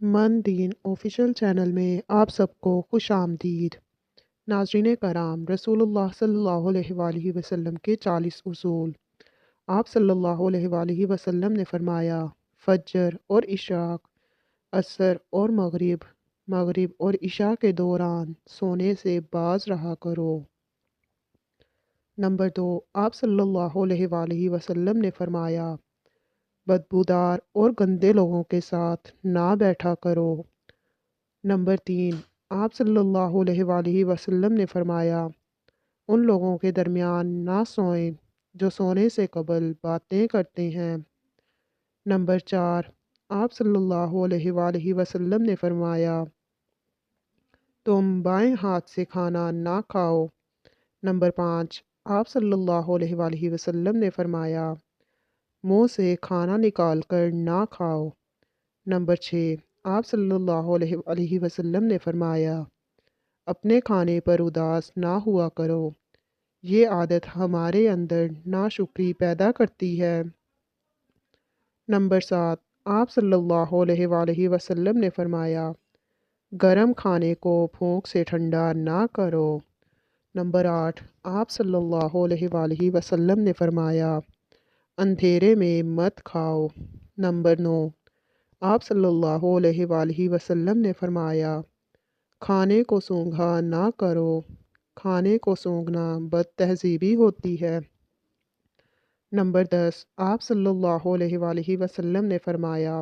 من دین official channel میں آپ سب کو خوش آمدید۔ ناظرین کرام، رسول اللہ صلی اللہ علیہ وآلہ وسلم کے 40 اصول۔ آپ صلی اللہ علیہ وآلہ وسلم نے فرمایا، فجر اور اشراق، عصر اور مغرب اور عشاء کے دوران سونے سے باز رہا کرو۔ نمبر 2، آپ صلی اللہ علیہ وآلہ وسلم نے فرمایا، بدبودار اور گندے لوگوں کے ساتھ نہ بیٹھا کرو۔ نمبر 3، آپ صلی اللہ علیہ وآلہ وسلم نے فرمایا، ان لوگوں کے درمیان نہ سوئیں جو سونے سے قبل باتیں کرتے ہیں۔ نمبر 4، آپ صلی اللہ علیہ وآلہ وسلم نے فرمایا، تم بائیں ہاتھ سے کھانا نہ کھاؤ۔ نمبر 5، آپ صلی اللہ علیہ وآلہ وسلم نے فرمایا، منہ سے کھانا نکال کر نہ کھاؤ۔ نمبر 6، آپ صلی اللہ علیہ وآلہ وسلم نے فرمایا، اپنے کھانے پر اداس نہ ہوا کرو، یہ عادت ہمارے اندر ناشکری پیدا کرتی ہے۔ نمبر 7، آپ صلی اللہ علیہ وآلہ وسلم نے فرمایا، گرم کھانے کو پھونک سے ٹھنڈا نہ کرو۔ نمبر 8، آپ صلی اللہ علیہ وآلہ وسلم نے فرمایا، اندھیرے میں مت کھاؤ۔ نمبر 9، آپ صلی اللہ علیہ وآلہ وسلم نے فرمایا، کھانے کو سونگھا نہ کرو، کھانے کو سونگھنا بد تہذیبی ہوتی ہے۔ نمبر 10، آپ صلی اللہ علیہ وآلہ وسلم نے فرمایا،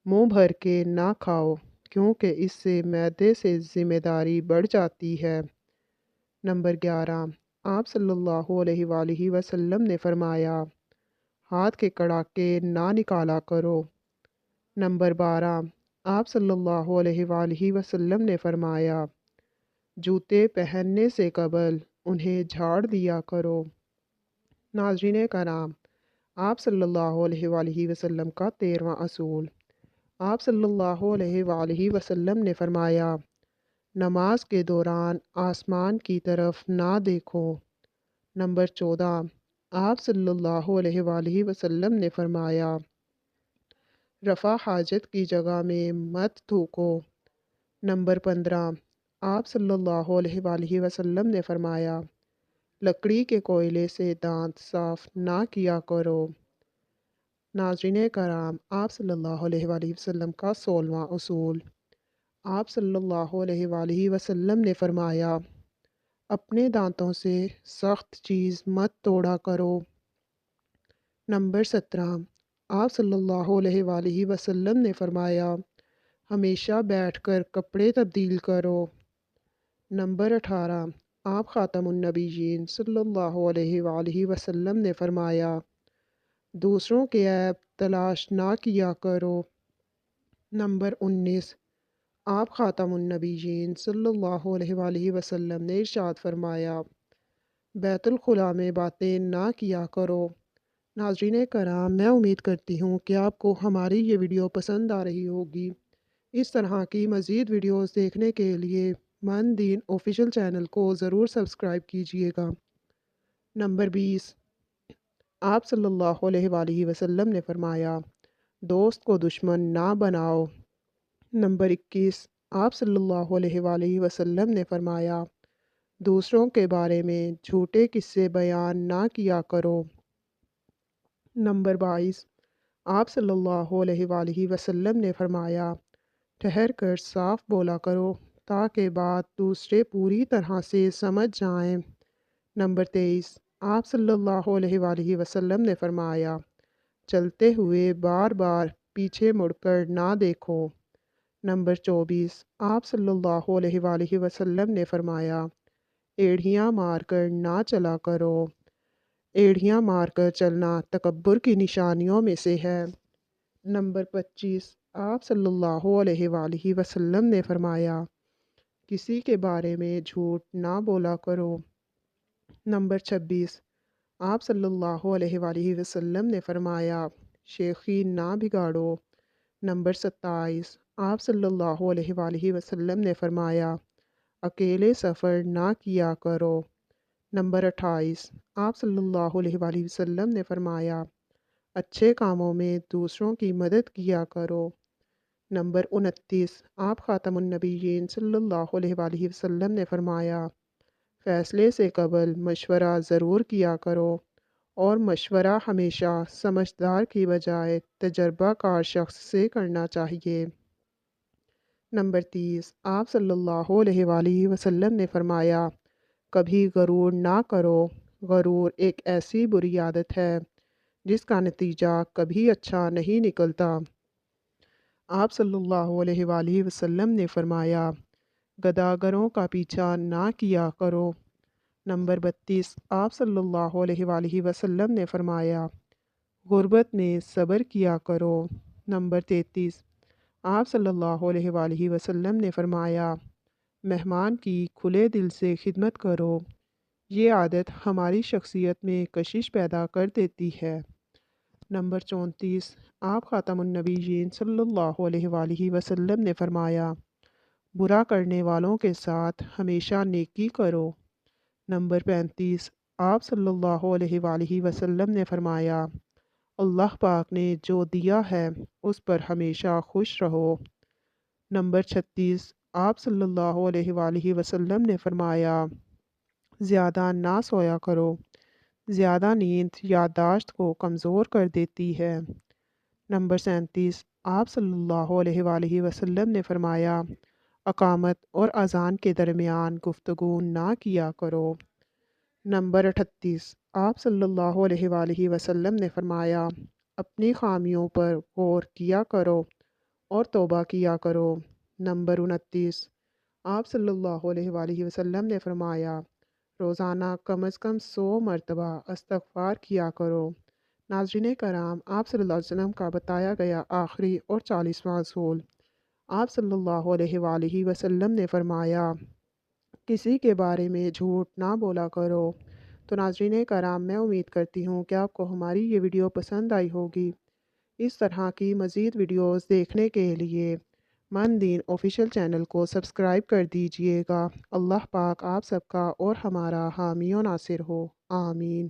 منہ بھر کے نہ کھاؤ کیونکہ اس سے معدے سے ذمہ داری بڑھ جاتی ہے۔ نمبر 11، آپ صلی اللہ علیہ وآلہ وسلم نے فرمایا، ہاتھ کے کڑاکے نہ نکالا کرو۔ نمبر 12، آپ صلی اللہ علیہ وآلہ وسلم نے فرمایا، جوتے پہننے سے قبل انہیں جھاڑ دیا کرو۔ ناظرین کرام، آپ صلی اللہ علیہ وآلہ وسلم کا 13واں اصول۔ آپ صلی اللہ علیہ وآلہ وسلم نے فرمایا، نماز کے دوران آسمان کی طرف نہ دیکھو۔ نمبر 14، آپ صلی اللہ علیہ وآلہ وسلم نے فرمایا، رفع حاجت کی جگہ میں مت تھوکو۔ نمبر 15، آپ صلی اللہ علیہ وآلہ وسلم نے فرمایا، لکڑی کے کوئلے سے دانت صاف نہ کیا کرو۔ ناظرین کرام، آپ صلی اللہ علیہ وآلہ وسلم کا 16واں اصول۔ آپ صلی اللہ علیہ وآلہ وسلم نے فرمایا، اپنے دانتوں سے سخت چیز مت توڑا کرو۔ نمبر 17، آپ صلی اللہ علیہ وآلہ وسلم نے فرمایا، ہمیشہ بیٹھ کر کپڑے تبدیل کرو۔ نمبر 18، آپ خاتم النبیین صلی اللہ علیہ وآلہ وسلم نے فرمایا، دوسروں کے عیب تلاش نہ کیا کرو۔ نمبر 19، آپ خاتم النبیین صلی اللہ علیہ وآلہ وسلم نے ارشاد فرمایا، بیت الخلاء میں باتیں نہ کیا کرو۔ ناظرین کرام، میں امید کرتی ہوں کہ آپ کو ہماری یہ ویڈیو پسند آ رہی ہوگی۔ اس طرح کی مزید ویڈیوز دیکھنے کے لیے من دین آفیشیل چینل کو ضرور سبسکرائب کیجیے گا۔ نمبر 20، آپ صلی اللہ علیہ وآلہ وسلم نے فرمایا، دوست کو دشمن نہ بناؤ۔ نمبر 21، آپ صلی اللہ علیہ وآلہ وسلم نے فرمایا، دوسروں کے بارے میں جھوٹے قصے بیان نہ کیا کرو۔ نمبر 22، آپ صلی اللہ علیہ وآلہ وسلم نے فرمایا، ٹھہر کر صاف بولا کرو تاکہ بات دوسرے پوری طرح سے سمجھ جائیں۔ نمبر 23، آپ صلی اللہ علیہ وآلہ وسلم نے فرمایا، چلتے ہوئے بار بار پیچھے مڑ کر نہ دیکھو۔ نمبر 24، آپ صلی اللہ علیہ وآلہ وسلم نے فرمایا، ایڑھیاں مار کر نہ چلا کرو۔ ایڑھیاں مار کر چلنا تکبر کی نشانیوں میں سے ہے۔ نمبر 25، آپ صلی اللہ علیہ وآلہ وسلم نے فرمایا، کسی کے بارے میں جھوٹ نہ بولا کرو۔ نمبر 26، آپ صلی اللہ علیہ وآلہ وسلم نے فرمایا، شیخی نہ بگاڑو۔ نمبر 27، آپ صلی اللہ علیہ وآلہ وسلم نے فرمایا، اکیلے سفر نہ کیا کرو۔ نمبر 28، آپ صلی اللہ علیہ وآلہ وسلم نے فرمایا، اچھے کاموں میں دوسروں کی مدد کیا کرو۔ نمبر 29، آپ خاتم النبیین صلی اللہ علیہ وآلہ وسلم نے فرمایا، فیصلے سے قبل مشورہ ضرور کیا کرو، اور مشورہ ہمیشہ سمجھدار کی بجائے تجربہ کار شخص سے کرنا چاہیے۔ نمبر 30، آپ صلی اللہ علیہ وآلہ وسلم نے فرمایا، کبھی غرور نہ کرو، غرور ایک ایسی بری عادت ہے جس کا نتیجہ کبھی اچھا نہیں نکلتا۔ آپ صلی اللہ علیہ وآلہ وسلم نے فرمایا، گداگروں کا پیچھا نہ کیا کرو۔ نمبر 32، آپ صلی اللہ علیہ وآلہ وسلم نے فرمایا، غربت میں صبر کیا کرو۔ نمبر 33، آپ صلی اللہ علیہ وآلہ وسلم نے فرمایا، مہمان کی کھلے دل سے خدمت کرو۔ یہ عادت ہماری شخصیت میں کشش پیدا کر دیتی ہے۔ نمبر 34، آپ خاتم النبیین صلی اللہ علیہ وآلہ وسلم نے فرمایا، برا کرنے والوں کے ساتھ ہمیشہ نیکی کرو۔ نمبر 35، آپ صلی اللہ علیہ وآلہ وسلم نے فرمایا، اللہ پاک نے جو دیا ہے اس پر ہمیشہ خوش رہو۔ نمبر 36، آپ صلی اللہ علیہ وآلہ وسلم نے فرمایا، زیادہ نہ سویا کرو، زیادہ نیند یادداشت کو کمزور کر دیتی ہے۔ نمبر 37، آپ صلی اللہ علیہ وآلہ وسلم نے فرمایا، اقامت اور اذان کے درمیان گفتگو نہ کیا کرو۔ نمبر 38، آپ صلی اللہ علیہ وآلہ وسلم نے فرمایا، اپنی خامیوں پر غور کیا کرو اور توبہ کیا کرو۔ نمبر 29، آپ صلی اللہ علیہ وآلہ وسلم نے فرمایا، روزانہ کم از کم 100 مرتبہ استغفار کیا کرو۔ ناظرین کرام، آپ صلی اللہ علیہ وسلم کا بتایا گیا آخری اور 40واں اصول، آپ صلی اللہ علیہ وآلہ وسلم نے فرمایا، کسی کے بارے میں جھوٹ نہ بولا کرو۔ تو ناظرین کرام، میں امید کرتی ہوں کہ آپ کو ہماری یہ ویڈیو پسند آئی ہوگی۔ اس طرح کی مزید ویڈیوز دیکھنے کے لیے من دین آفیشیل چینل کو سبسکرائب کر دیجئے گا۔ اللہ پاک آپ سب کا اور ہمارا حامی و ناصر ہو، آمین۔